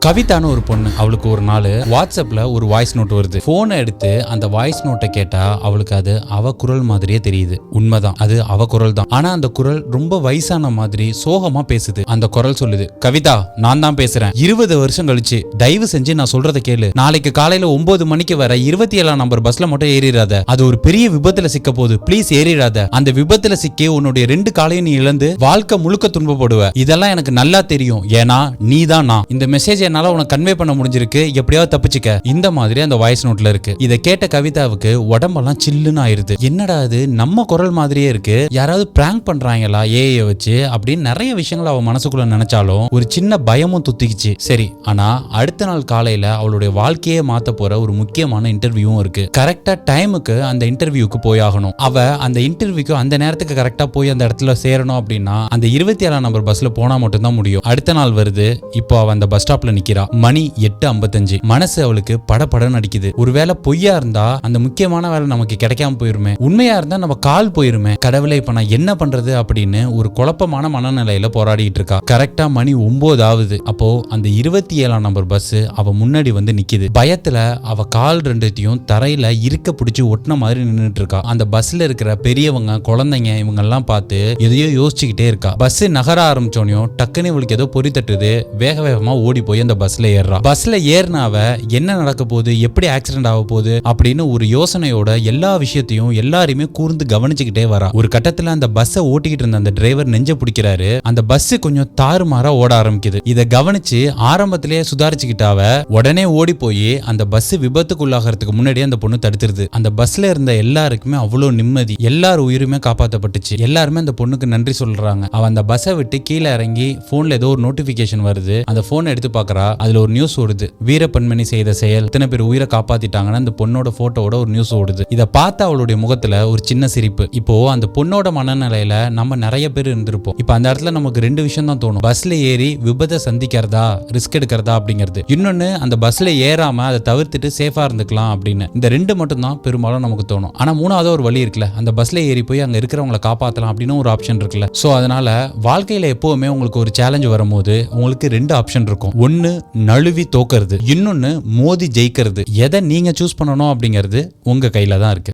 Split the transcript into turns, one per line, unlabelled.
கவிதான்னு ஒரு பொண்ணு. அவளுக்கு ஒரு நாள் வாட்ஸ்அப்ல ஒரு வாய்ஸ் நோட் வருது. போனை எடுத்து அந்த வாய்ஸ் நோட்டை கேட்டா அவளுக்கு அது அவ குரல் மாதிரியே தெரியுது. உண்மைதான், அது அவ குரல் தான். ஆனா அந்த குரல் ரொம்ப வயசான மாதிரி சோகமா பேசுது. அந்த குரல் சொல்லுது, கவிதா நான் தான் பேசுறேன். 20 வருஷம் கழிச்சு தயவு செஞ்சு நான் சொல்றதை கேளு. நாளைக்கு காலையில 9 மணிக்கு வர 27ஆம் நம்பர் பஸ்ல மட்டும் ஏறிடாத. அது ஒரு பெரிய விபத்துல சிக்க போகுது. ப்ளீஸ் ஏறிடாத. அந்த விபத்துல சிக்கி உன்னுடைய 2 காலையும் நீ இழந்து வாழ்க்கை முழுக்க துன்பப்படுவ. இதெல்லாம் எனக்கு நல்லா தெரியும். ஏன்னா நீ தான் நான். இந்த மெசேஜ் என்னால உனக்கு கன்வே பண்ண முடிஞ்சிருக்கு. எப்படியாவது தப்பிச்சுக்க. இந்த மாதிரி அந்த வாய்ஸ் நோட்ல இருக்கு. இதை கேட்ட கவிதாவுக்கு உடம்பெல்லாம் சில்லுன்னு ஆயிருது. என்னடா இது நம்ம குரல் மாதிரியே இருக்கு, யாராவது பிராங்க் பண்றாங்களா ஏஐ வச்சு அப்படின்னு நிறைய விஷயங்கள் அவ மனசுக்குள்ள நினைச்சாலும் ஒரு சின்ன பயமும் துத்திக்குச்சு. சரி, ஆனா அடுத்த நாள் காலையில அவளுடைய வாழ்க்கையே மாத்த போற ஒரு முக்கியமான இன்டர்வியூவும் இருக்கு. கரெக்டா டைமுக்கு அந்த இன்டர்வியூக்கு போயாகணும். அவ அந்த இன்டர்வியூக்கு அந்த நேரத்துக்கு கரெக்டா போய் அந்த இடத்துல சேரணும் அப்படின்னா அந்த 27ஆம் நம்பர் பஸ்ல போனா மட்டும்தான் முடியும். அடுத்த நாள் வருது. இப்போ அவ அந்த பஸ் ஸ்டாப்ல நிக்கிறா. மணி 8:55. மனசு அவளுக்கு படபடன்னு அடிக்குது. ஒருவேளை பொய்யா இருந்தா அந்த முக்கியமான வேலை நமக்கு கிடைக்காம போயிருமே, உண்மையா இருந்தா நம்ம கால் போயிருமே, கடவுளை இப்ப நான் என்ன பண்றது அப்படின்னு ஒரு குழப்பமான மனநிலையில போராடிட்டு இருக்கா. கரெக்டா மணி 9 ஆகுது. அப்போ அந்த 27ஆம் நம்பர் பஸ் அவ முன்னாடி வந்து நிக்குது. பயத்துல அவ கால் ரெண்டுத்தையும் தரையில இருக்க பிடிச்சு ஒட்டின மாதிரி நின்னுட்டு இருக்கா. அந்த பஸ்ல இருக்கிற பெரியவங்க குழந்தைங்க இவங்க எல்லாம் பார்த்து எதையோ யோசிச்சுக்கிட்டே இருக்கா. பஸ் நகர ஆரம்பிச்சோனையும் டக்குன்னு இவளுக்கு ஏதோ பொறி தட்டுது. வேக வேகமா ஓடி போய் அந்த பஸ்ல ஏறா. பஸ்ல ஏறினாவ என்ன நடக்க போகுது, எப்படி ஆக்சிடென்ட் ஆக போகுது அப்படின்னு ஒரு யோசனையோட எல்லா விஷயத்தையும் எல்லாருமே கூர்ந்து கவனிச்சுக்கிட்டே வரா. ஒரு கட்டத்துல அந்த பஸ்ஸை ஓட்டிக்கிட்டு இருந்த அந்த டிரைவர் நெஞ்ச பிடிக்கிறாரு. அந்த பஸ் கொஞ்சம் தாறுமாறா ஓட ஆரம்பிக்குது. இதை கவனிச்சு ஆரம்பத்திலேயே சுதாரிச்சுக்கிட்டாவ உடனே ஓடி போய் அந்த பஸ் விபத்துக்குள்ளாகிறதுக்கு முன்னாடியே அந்த பொண்ணு தடுத்துருது. அந்த பஸ்ல இருந்த எல்லாருக்குமே அவ்வளவு நிம்மதி. எல்லார் உயிருமே காப்பாற்றப்பட்டுச்சு. எல்லாருமே அந்த பொண்ணுக்கு நன்றி சொல்றாங்க. அவ அந்த பஸ்ஸை விட்டு கீழே இறங்கி போன்ல ஏதோ ஒரு நோட்டிபிகேஷன் வருது. அந்த போனை எடுத்து பாக்குறா. அதுல ஒரு நியூஸ் ஓடுது. வீரப்பன்மணி செய்த செயல், இத்தனை பேர் உயிரை காப்பாத்திட்டாங்கன்னா அந்த பொண்ணோட போட்டோட ஒரு நியூஸ் ஓடுது. இதை பார்த்து அவளுடைய முகத்துல ஒரு சின்ன சிரிப்பு. இப்போ அந்த பொண்ணோட மனநிலையில நம்ம நிறைய பேர் இருந்திருப்போம். இப்போ அந்த இடத்துல நமக்கு 2 விஷயம் தான் தோணும். பஸ்ல ஏறி விபத்தை சந்திக்கிறதா, ரிஸ்க் எடுக்கிறதா அப்படிங்கிறது. இன்னொன்னு, அந்த பஸ்ல ஏறாம அதை தவிர்த்துட்டு சேஃபா இருந்துக்கலாம் அப்படின்னு. இந்த 2 மட்டும் தான் பெரும்பாலும் நமக்கு தோணும். ஆனா 3வது ஒரு வழி இருக்குல்ல, அந்த பஸ்ல ஏறி போய் அங்க இருக்கிறவங்களை காப்பாத்தலாம் அப்படின்னு ஒரு ஆப்ஷன் இருக்குல்ல. சோ அதனால வாழ்க்கையில எப்பவுமே உங்களுக்கு ஒரு சேலஞ்ச் வரும்போது உங்களுக்கு 2 ஆப்ஷன் இருக்கும். ஒன்னு நழுவி தோக்கிறது, இன்னொன்னு மோதி ஜெயிக்கிறது. எதை நீங்க சூஸ் பண்ணணும் அப்படிங்கிறது உங்க கையில தான் இருக்கு.